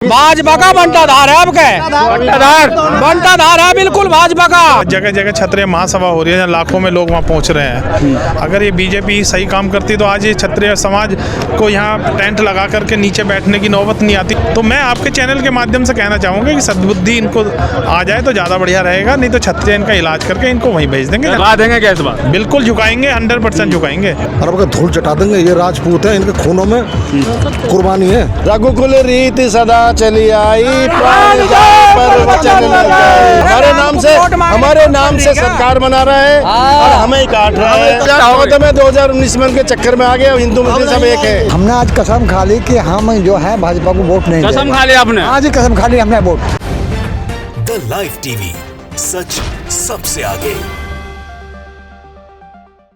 भाजपा का बंटाधार है आपके बंटाधार है बिल्कुल भाजपा का। जगह जगह क्षत्रिय महासभा हो रही है, लाखों में लोग वहाँ पहुँच रहे हैं। अगर ये बीजेपी सही काम करती तो आज ये क्षत्रिय समाज को यहाँ टेंट लगा करके नीचे बैठने की नौबत नहीं आती। तो मैं आपके चैनल के माध्यम से कहना चाहूँगा कि सद्बुद्धि इनको आ जाए तो ज़्यादा बढ़िया रहेगा, नहीं तो क्षत्रिय इनका इलाज करके इनको वहीं भेज देंगे। देंगे क्या इस बार? बिल्कुल झुकाएंगे, 100% झुकाएंगे और अगर धूल चटा देंगे। ये राजपूत है, इनके खूनों में कुर्बानी है। रघुकुल रीति सदा चली आई, प्राण जाए पर वचन न जाए। हमारे नाम से सरकार बना रहा है और हमें काट रहा है। 2019 में उनके चक्कर में आ गए। हिंदू मुस्लिम सब एक है। हमने आज कसम खा ली कि हम जो है भाजपा को वोट नहीं कसम खा लिया आपने? आज ही कसम खा ली हमने वोट। द लाइव टीवी, सच सबसे आगे।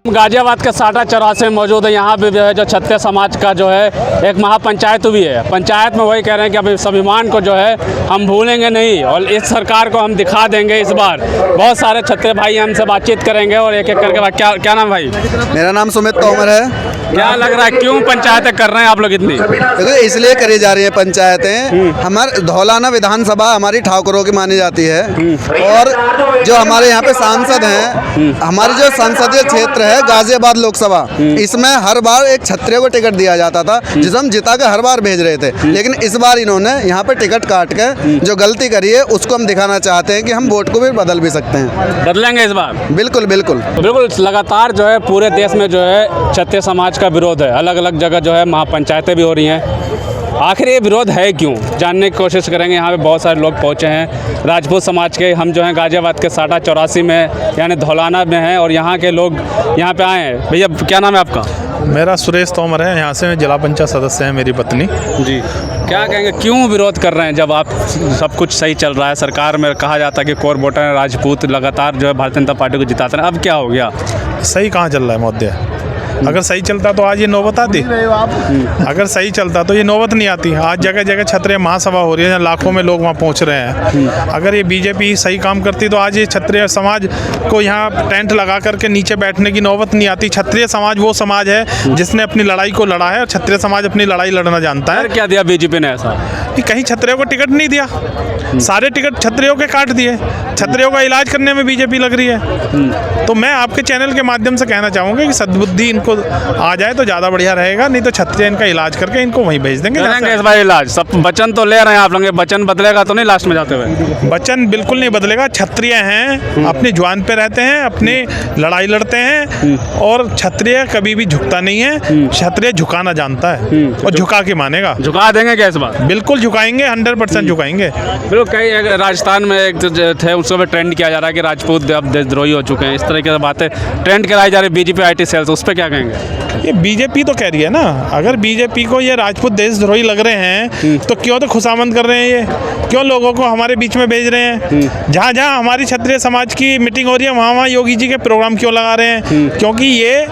गाजियाबाद के साटा चौरासे में मौजूद है। यहाँ पे जो है जो क्षत्रिय समाज का जो है एक महापंचायत भी है। पंचायत में वही कह रहे हैं कि अभी स्वाभिमान को जो है हम भूलेंगे नहीं और इस सरकार को हम दिखा देंगे। इस बार बहुत सारे क्षत्रिय भाई हमसे बातचीत करेंगे और एक एक करके क्या नाम भाई? मेरा नाम सुमित तोमर है। क्या लग रहा है क्यों पंचायतें कर रहे हैं आप लोग इतनी? देखो इसलिए करी जा रही है पंचायतें। हमारे धौलाना विधानसभा हमारी ठाकुरों की मानी जाती है और जो हमारे यहाँ पे सांसद हैं, हमारी जो संसदीय क्षेत्र है गाजियाबाद लोकसभा, इसमें हर बार एक क्षत्रिय को टिकट दिया जाता था जिसे हम जिता के हर बार भेज रहे थे। लेकिन इस बार इन्होंने यहाँ पे टिकट काट के जो गलती करी है उसको हम दिखाना चाहते हैं कि हम वोट को भी बदल भी सकते हैं। बदलेंगे इस बार? बिल्कुल बिल्कुल बिल्कुल। लगातार जो है पूरे देश में जो है क्षत्रिय समाज का विरोध है। अलग अलग जगह जो है महापंचायतें भी हो रही हैं। आखिर ये विरोध है क्यों, जानने की कोशिश करेंगे। यहाँ पे बहुत सारे लोग पहुँचे हैं राजपूत समाज के। हम जो हैं गाजियाबाद के साटा चौरासी में यानी धौलाना में हैं और यहाँ के लोग यहाँ पे आए हैं। भैया क्या नाम है आपका? मेरा सुरेश तोमर है, यहाँ से जिला पंचायत सदस्य है मेरी पत्नी जी। क्या कहेंगे क्यों विरोध कर रहे हैं जब आप सब कुछ सही चल रहा है? सरकार में कहा जाता है कि कोर वोटर है राजपूत, लगातार जो है भारतीय जनता पार्टी को जिताते हैं। अब क्या हो गया? सही कहाँ चल रहा है महोदय? अगर सही चलता तो आज ये नौबत आती। अगर सही चलता तो ये नौबत नहीं आती। आज जगह जगह क्षत्रिय महासभा हो रही है, लाखों में लोग वहाँ पहुँच रहे हैं। अगर ये बीजेपी सही काम करती तो आज ये क्षत्रिय समाज को यहाँ टेंट लगा करके नीचे बैठने की नौबत नहीं आती। क्षत्रिय समाज वो समाज है जिसने अपनी लड़ाई को लड़ा है और क्षत्रिय समाज अपनी लड़ाई लड़ना जानता है। क्या दिया बीजेपी ने ऐसा कि कहीं क्षत्रियों को टिकट नहीं दिया, सारे टिकट क्षत्रियों के काट दिए। क्षत्रियों का इलाज करने में बीजेपी लग रही है। तो मैं आपके चैनल के माध्यम से कहना चाहूँगा कि सद्बुद्धि इनको आ जाए तो ज़्यादा बढ़िया रहेगा, नहीं तो क्षत्रिय इनका इलाज करके इनको वहीं भेज देंगे। इस बार इलाज सब वचन तो ले रहे हैं आप लोग, वचन बदलेगा तो नहीं लास्ट में जाते हुए? वचन बिल्कुल नहीं बदलेगा। क्षत्रिय हैं, अपनी जुबान पे रहते हैं, अपनी लड़ाई लड़ते हैं और क्षत्रिय कभी भी झुकता नहीं है। क्षत्रिय झुकाना जानता है और झुका के मानेगा। झुका देंगे क्या इस बार? बिल्कुल झुकाएंगे, 100% झुकाएंगे। बिल्कुल। कई राजस्थान में एक थे उसको भी ट्रेंड किया जा रहा है कि राजपूत अब देशद्रोही हो चुके हैं। इस तरीके से बातें ट्रेंड कराई जा रही है बीजेपी IT सेल्स, उस पर क्या कहेंगे? ये बीजेपी तो कह रही है ना, अगर बीजेपी को ये राजपूत देशद्रोही लग रहे हैं तो क्यों तो खुशामंद कर रहे हैं, ये क्यों लोगों को हमारे बीच में भेज रहे हैं? जहाँ जहाँ हमारी क्षत्रिय समाज की मीटिंग हो रही है वहाँ वहाँ योगी जी के प्रोग्राम क्यों लगा रहे हैं? क्योंकि ये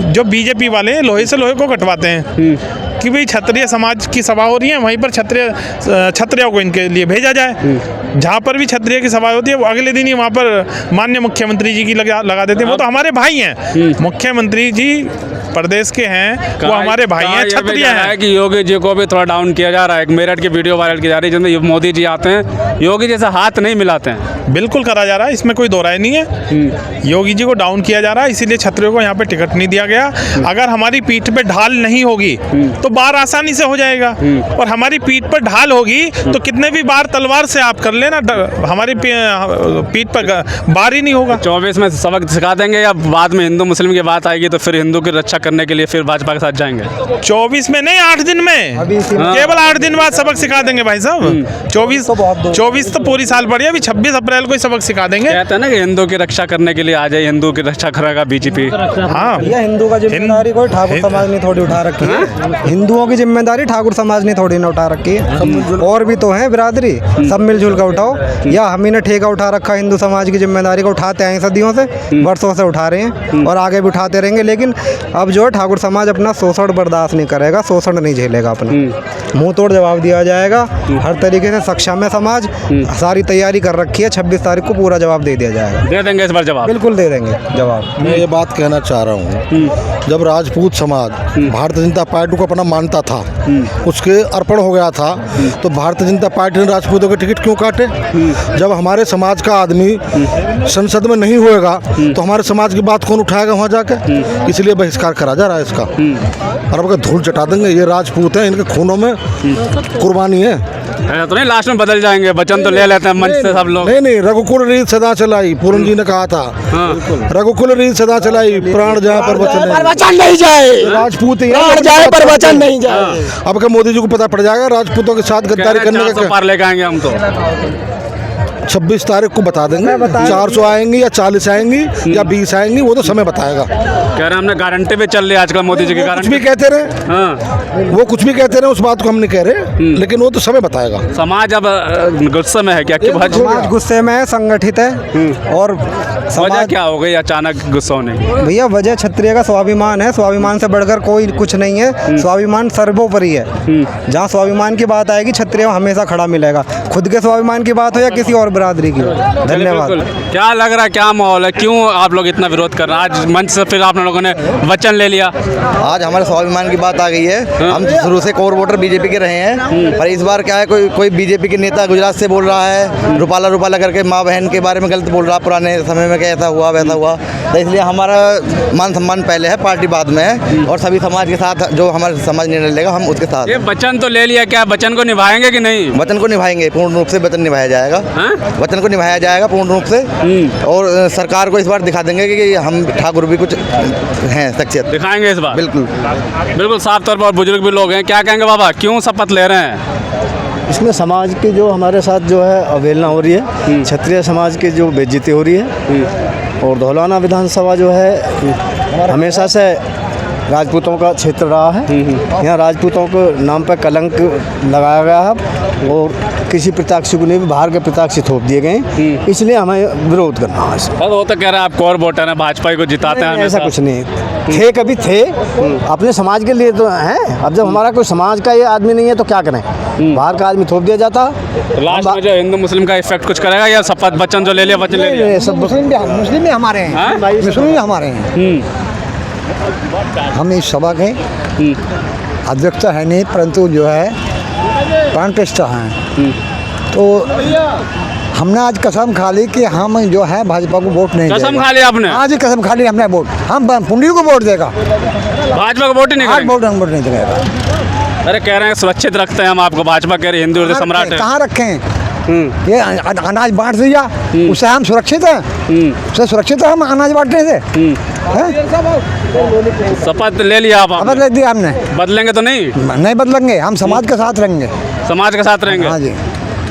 जो बीजेपी वाले लोहे से लोहे को कटवाते हैं कि भाई क्षत्रिय समाज की सभा हो रही है, वहीं पर क्षत्रियों को इनके लिए भेजा जाए। जहाँ पर भी क्षत्रिय की सभा होती है वो अगले दिन ही वहाँ पर माननीय मुख्यमंत्री जी की लगा देते हैं। वो तो हमारे भाई हैं, मुख्यमंत्री जी प्रदेश के हैं, वो हमारे भाई हैं, क्षत्रिय हैं। कि योगी जी को भी थोड़ा डाउन किया जा रहा है। एक मेरठ की वीडियो वायरल की जा रही है जिसमें मोदी जी आते हैं, योगी जैसे हाथ नहीं मिलाते हैं। बिल्कुल करा जा रहा है, इसमें कोई दो राय नहीं है। योगी जी को डाउन किया जा रहा है, इसीलिए क्षत्रियों को यहाँ पे टिकट नहीं दिया गया। अगर हमारी पीठ पे ढाल नहीं होगी तो बार आसानी से हो जाएगा, और हमारी पीठ पर ढाल होगी तो कितने भी बार तलवार से आप कर लेना, हमारी पीठ पर बार ही नहीं होगा। 24 में सबक सिखा देंगे या बाद में हिंदू मुस्लिम की बात आएगी तो फिर हिंदू की रक्षा करने के लिए फिर भाजपा के साथ जाएंगे? 24 में नहीं, 8 दिन में, केवल 8 दिन बाद सबक सिखा देंगे भाई साहब। 24 तो पूरी साल पड़ी है, अभी 26 अप्रैल को सबक सिखा देंगे। कहते हैं ना कि हिंदू की रक्षा करने के लिए आ जाए, हिंदू की रक्षा करेगा बीजेपी। हाँ, हिंदू का जिम्मेदारी कोई ठाकुर समाज ने थोड़ी उठा रखी है। हिंदुओं की जिम्मेदारी ठाकुर समाज ने थोड़ी ना उठा रखी है। और भी तो है बिरादरी, सब मिलजुल कर उठाओ। या हम ही ने ठेका उठा रखा हिंदू समाज की जिम्मेदारी को? उठाते आए सदियों से, वर्षों से उठा रहे हैं और आगे भी उठाते रहेंगे। लेकिन अब जो है ठाकुर समाज अपना शोषण बर्दाश्त नहीं करेगा, शोषण नहीं झेलेगा अपना। मुंह तोड़ जवाब दिया जाएगा हर तरीके से। सक्षम है समाज, सारी तैयारी कर रखी है, 26 तारीख को पूरा जवाब दे दिया जाएगा। दे देंगे इस बार जवाब? बिल्कुल दे देंगे जवाब। मैं ये बात कहना चाह रहा हूँ, जब राजपूत समाज भारतीय जनता पार्टी को अपना मानता था उसके अर्पण हो गया था, तो भारतीय जनता पार्टी ने राजपूतों के टिकट क्यों काटे? जब हमारे समाज का आदमी संसद में नहीं होएगा तो हमारे समाज की बात कौन उठाएगा वहाँ जाके? इसलिए बहिष्कार करा जा रहा है इसका। और अब अगर धूल चटा देंगे, ये राजपूत हैं, इनके खूनों में कुर्बानी है। ऐसा तो नहीं लास्ट में बदल जाएंगे, वचन तो ले लेते हैं मंच से सब लोग। नहीं, रघुकुल रीत सदा चलाई, पूरन जी ने कहा था। रघुकुल रीत सदा चलाई, प्राण जाए पर वचन नहीं जाए। राजपूत जाए पर वचन नहीं जाए। अब क्या मोदी जी को पता पड़ जाएगा राजपूतों के साथ गद्दारी करने का? पार लेके आएंगे हम तो 26 तारीख को बता देंगे। 400 आएंगी या 40 आएंगी या 20 आएंगी, वो तो समय बताएगा। कह रहे हमने गारंटी पे चल रही है आजकल मोदी जी की गारंटी। कुछ भी कहते रहे, वो कुछ भी कहते रहे, उस बात को हम नहीं कह रहे, लेकिन वो तो समय बताएगा। समाज अब गुस्से में है क्या? समाज गुस्से में है, संगठित है। और वजह क्या हो गई अचानक गुस्सा होने की? भैया वजह क्षत्रिय का स्वाभिमान है, स्वाभिमान से बढ़कर कोई कुछ नहीं है। स्वाभिमान सर्वोपरि है। जहाँ स्वाभिमान की बात आएगी क्षत्रिय हमेशा खड़ा मिलेगा, खुद के स्वाभिमान की बात हो या किसी और बिरादरी की। धन्यवाद। क्या लग रहा है, क्या माहौल है, क्यों आप लोग इतना विरोध कर रहे हैं? आज मंच से फिर आप लोगों ने वचन ले लिया। आज हमारे स्वाभिमान की बात आ गई है। हम शुरू से कोर वोटर बीजेपी के रहे हैं, पर इस बार क्या है, कोई बीजेपी के नेता गुजरात से बोल रहा है, रुपाला करके माँ बहन के बारे में गलत बोल रहा है, पुराने समय में कैसा हुआ वैसा हुआ। तो इसलिए हमारा मान सम्मान पहले है, पार्टी बाद में है, और सभी समाज के साथ जो हमारे समाज निर्णय लेगा हम उसके साथ। ये वचन तो ले लिया, क्या वचन को निभाएंगे कि नहीं? वचन को निभाएंगे, पूर्ण रूप से वचन निभाया जाएगा। वचन को निभाया जाएगा पूर्ण रूप से, और सरकार को इस बार दिखा देंगे कि हम ठाकुर भी कुछ हैं, शख्सियत दिखाएंगे इस बार। बिल्कुल साफ तौर पर बुजुर्ग भी लोग हैं, क्या कहेंगे बाबा, क्यों शपथ ले रहे हैं? इसमें समाज की जो हमारे साथ जो है अवहेलना हो रही है, क्षत्रिय समाज की जो बेइज्जती हो रही है, और धौलाना विधानसभा जो है हमेशा से राजपूतों का क्षेत्र रहा है। यहाँ राजपूतों के नाम पर कलंक लगाया गया है, और किसी प्रत्याशी को नहीं, बाहर के प्रत्याशी थोप दिए गए, इसलिए हमें विरोध करना है। वो तो कह रहे हैं आप कोर वोटर हैं, भाजपा को जिताते हैं। ऐसा कुछ नहीं थे, कभी थे अपने समाज के लिए तो हैं। अब जब हमारा कोई समाज का ये आदमी नहीं है तो क्या करें, बाहर का आदमी थोप दिया जाता। लास्ट में जो हिंदू मुस्लिम का इफेक्ट कुछ करेगा, या शपथ वचन जो ले लिया वचन ले लिया? सब मुस्लिम भी हमारे हैं, मुस्लिम भी हमारे हैं। हम इस सभा के अध्यक्ष है नहीं, परंतु जो है प्राण प्रतिष्ठा हैं। तो हमने आज कसम खा ली कि हम जो है भाजपा को वोट नहीं देंगे। कसम खा ली आपने? आज ही कसम खा ली हमने, वोट हम पुंडी को वोट देगा, भाजपा को वोट ही नहीं करेंगे? वोट नहीं देगा। अरे कह रहे हैं सुरक्षित रखते हैं हम आपको, भाजपा कह रही हिंदू सम्राट है। कहाँ रखें? ये अनाज बांट दिया, उससे हम सुरक्षित हैं? उससे सुरक्षित है हम अनाज बांटने से? शपथ ले लिया आप? शपथ ले दिया हमने। बदलेंगे तो नहीं बदलेंगे, हम समाज के साथ रहेंगे। समाज के साथ रहेंगे? हाँ जी।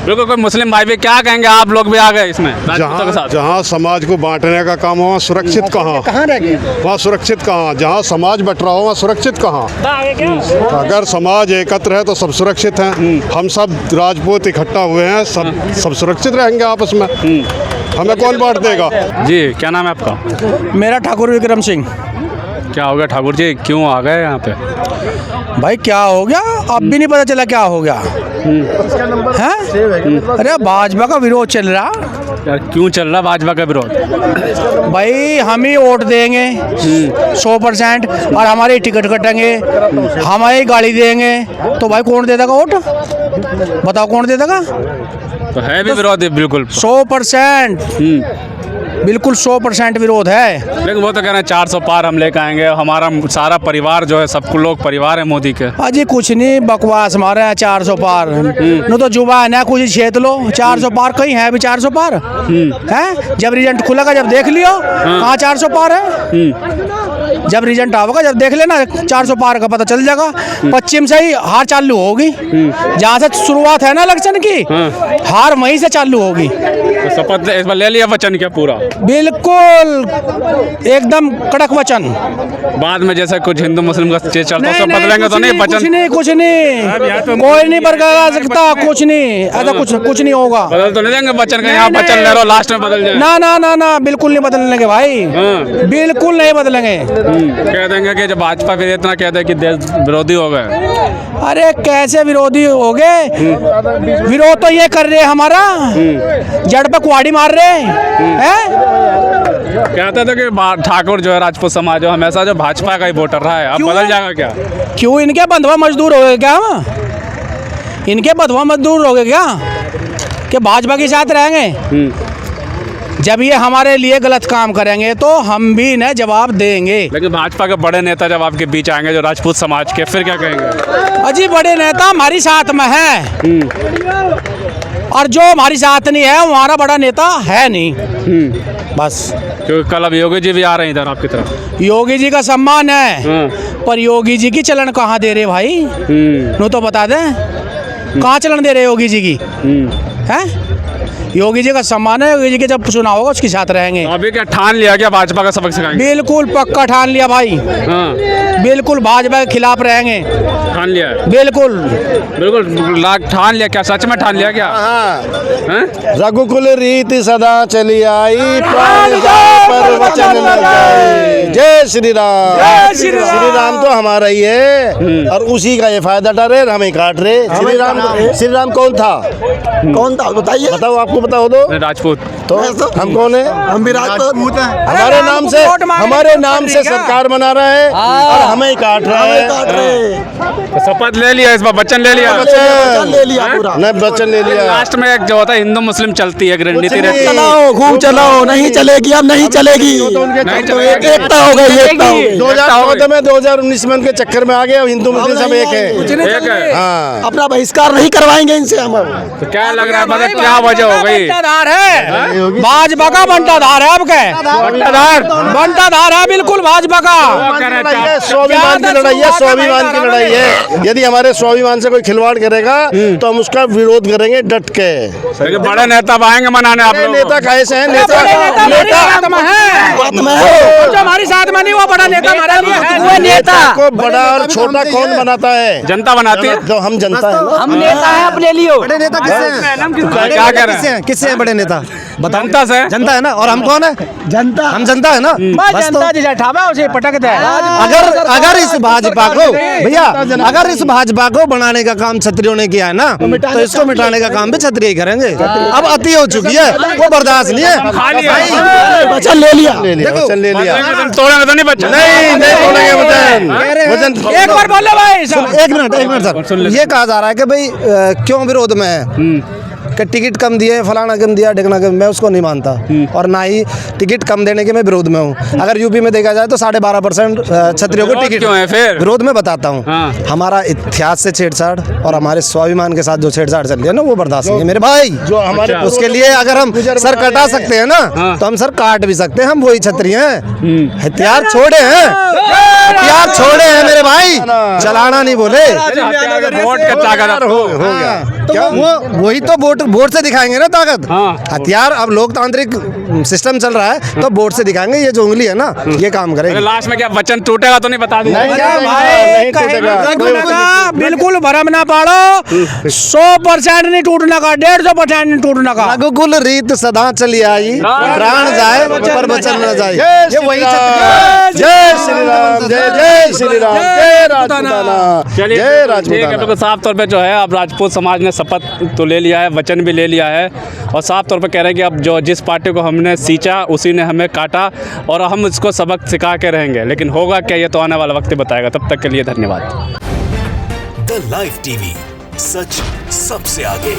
बिल्कुल। कोई मुस्लिम भाई भी क्या कहेंगे, आप लोग भी आ गए इसमें राजपूतों के साथ? जहाँ समाज को बांटने का काम हो वहाँ सुरक्षित कहाँ रहेंगे? वहाँ सुरक्षित कहाँ? जहाँ समाज बट रहा हो वहाँ सुरक्षित कहाँ? अगर समाज एकत्र है तो सब सुरक्षित हैं। हम सब राजपूत इकट्ठा हुए हैं, सब सुरक्षित रहेंगे आपस में। हमें कौन बांट देगा? जी, क्या नाम है आपका? मेरा ठाकुर विक्रम सिंह। क्या हो गया ठाकुर जी, क्यों आ गए यहाँ पे? भाई क्या हो गया, अब भी नहीं पता चला क्या हो गया है? अरे भाजपा का विरोध चल रहा। यार क्यों चल रहा भाजपा का विरोध? भाई हम ही वोट देंगे 100%, और हमारे टिकट कटेंगे, हमारी गाड़ी देंगे, तो भाई कौन दे देगा वोट? बताओ कौन दे देगा? तो है भी विरोध है बिल्कुल 100%, बिल्कुल 100% विरोध है। लेकिन वो तो कह रहे हैं 400 पार हम लेकर आएंगे, हमारा सारा परिवार जो है, सब लोग परिवार है मोदी के। अजी कुछ नहीं, बकवास मारे हैं 400 पार। न तो जुबान है कुछ छेद लो, 400 पार कहीं है अभी? 400 पार है? जब रिजल्ट खुलेगा जब देख लियो कहाँ 400 पार है। जब रिजल्ट आओगा जब देख लेना 400 पार का पता चल जाएगा। पश्चिम से ही हार चालू होगी, जहाँ से शुरुआत है ना इलेक्शन की, हार वहीं से चालू होगी। तो शपथ इस बार ले लिया वचन क्या पूरा? बिल्कुल एकदम कड़क वचन। बाद में जैसे कुछ हिंदू मुस्लिम का चीज चलता है सब बदलेंगे तो नहीं? वचन कुछ नहीं, कोई नहीं बदला सकता, कुछ नहीं ऐसा, कुछ नहीं होगा। बदल तो नहीं देंगे वचन का? यहाँ वचन ले रहे हो, लास्ट में बदल जाए? ना बिल्कुल नहीं बदलने भाई, बिल्कुल नहीं बदलेंगे। कह देंगे कि जब भाजपा फिर इतना कहते हैं कि देश विरोधी हो गए। अरे कैसे विरोधी हो गए? विरोध तो ये कर रहे हमारा, जड़ पे कुआड़ी मार रहे हैं। कहते थे कि ठाकुर जो है राजपूत समाज जो हमेशा जो भाजपा का ही वोटर रहा है, अब बदल जाएगा क्या? क्यों? इनके बंधुआ मजदूर हो गए क्या हम? इनके बंधुआ मजदूर हो गए क्या कि भाजपा के साथ रहेंगे? जब ये हमारे लिए गलत काम करेंगे तो हम भी इन्हें जवाब देंगे। लेकिन भाजपा के बड़े नेता जब आपके बीच आएंगे जो राजपूत समाज के, फिर क्या कहेंगे? अजी बड़े नेता हमारी साथ में हैं, और जो हमारी साथ नहीं है वो हमारा बड़ा नेता है नहीं। बस क्योंकि कल अब योगी जी भी आ रहे हैं इधर आपकी तरफ। योगी जी का सम्मान है, पर योगी जी की चलन कहाँ दे रहे भाई? नो तो बता दें, कहाँ चलन दे रहे योगी जी की? हैं? योगी जी का सम्मान है, योगी जी के जब चुनाव होगा उसके साथ रहेंगे। तो अभी क्या ठान लिया क्या भाजपा का सबक सिखाएंगे? बिल्कुल पक्का ठान लिया भाई। बिल्कुल भाजपा के खिलाफ रहेंगे। ठान लिया है? बिल्कुल बिल्कुल ठान लिया क्या? सच में ठान लिया क्या? रघुकुल रीति सदा चली आई, प्राण जाए पर वचन न जाए। जय श्री राम। जय श्री राम। श्री राम तो हमारा ही है और उसी का ये फायदा उठा रहे, हमें काट रहे। श्री राम कौन था? कौन था बताइए? बताओ, आपको पता हो तो? राजपूत। तो हम कौन है? हम भी राजपूत हैं। हमारे नाम से सरकार बना रहा है और हमें ही काट रहा है। शपथ ले लिया इस बार, वचन ले लिया? ले लिया पूरा। नहीं, वचन ले लिया। लास्ट में एक जो होता है हिंदू मुस्लिम चलती है रणनीति रहती है। चलाओ खूब चलाओ, नहीं चलेगी अब नहीं चलेगी। एकता हो गई, एकता हो गई। 2014 में 2019 में उनके चक्कर में आ गए, हिंदू मुस्लिम सब एक है। एक है। हाँ, अपना बहिष्कार नहीं करवाएंगे इनसे हम। तो क्या लग रहा है मतलब क्या वजह हो गई? बंटाधार है, भाजपा का बंटाधार है। अब बंटाधार है बिल्कुल भाजपा का। स्वाभिमान की लड़ाई है, स्वाभिमान की लड़ाई है। यदि हमारे स्वाभिमान से कोई खिलवाड़ करेगा तो हम उसका विरोध करेंगे डट के। बड़े नेता आएंगे मनाने आप लोग? नेता कैसे हैं? नेता जो हमारी साथ में नहीं, वो बड़ा नेता हमारे लिए है। वो नेता को बड़ा और छोटा कौन बनाता है? जनता बनाती है। तो हम जनता है ना। हम नेता है अपने लिए। बड़े नेता किससे हैं? क्या कह रहे हैं? किससे हैं बड़े नेता? जनता से। जनता है ना, और हम कौन है? जनता। हम जनता है ना। बस तो जनता जिसे ठावा उसे पटक दे। अगर इस भाजपा को भैया, अगर इस भाजपा को बनाने का काम क्षत्रियों ने किया है ना, तो इसको मिटाने का काम भी क्षत्रिय ही करेंगे। अब अति हो चुकी है, वो बर्दाश्त नहीं है। वचन ले लिया, देखो वचन ले लिया। तोड़ेंगे तो नहीं बच्चा? नहीं तोड़ेंगे वचन। एक बार बोलो भाई। एक मिनट सर, ये कहा जा रहा है कि भाई क्यों विरोध में है कि टिकट कम दिए, फलाना कम दिया, ढिकना कम। मैं उसको नहीं मानता, और ना ही टिकट कम देने के मैं विरोध में हूँ। अगर यूपी में देखा जाए तो 12.5% क्षत्रियों को टिकट क्यों है फिर? विरोध में बताता हूँ। हमारा इतिहास से छेड़छाड़ और हमारे स्वाभिमान के साथ जो छेड़छाड़ चल रही है ना, वो बर्दाश्त नहीं है मेरे भाई। जो हमारे उसके लिए अगर हम सर कटा सकते हैं ना, तो हम सर काट भी सकते हैं। हम वही क्षत्रिय हैं, हथियार छोड़े हैं, हथियार छोड़े हैं मेरे भाई, चलाना नहीं बोले। वोट का ताकत हो गया क्या? वो वही तो वोट से दिखाएंगे ना ताकत। हथियार अब लोकतांत्रिक सिस्टम चल रहा है, तो वोट से दिखाएंगे। ये जो उंगली है ना, ये काम करेगी। लास्ट में क्या वचन टूटेगा तो नहीं बता दूंगा? नहीं टूटेगा। बिल्कुल भरम ना पाड़ो। 100% नहीं टूटने का, 150% नहीं टूटने का। रघुकुल रीत सदा चली आई, प्राण जाए पर वचन न जाए। ये वही जय श्री राम, जय श्री राम, जय राजपूताना, चलिए जय ठीक है। बिल्कुल साफ तौर पे जो है अब राजपूत समाज ने शपथ तो ले लिया है, वचन भी ले लिया है, और साफ तौर पे कह रहे हैं कि अब जो जिस पार्टी को हमने सींचा उसी ने हमें काटा, और हम इसको सबक सिखा के रहेंगे। लेकिन होगा क्या, ये तो आने वाला वक्त ही बताएगा। तब तक के लिए धन्यवाद। द लाइव टीवी, सच सबसे आगे।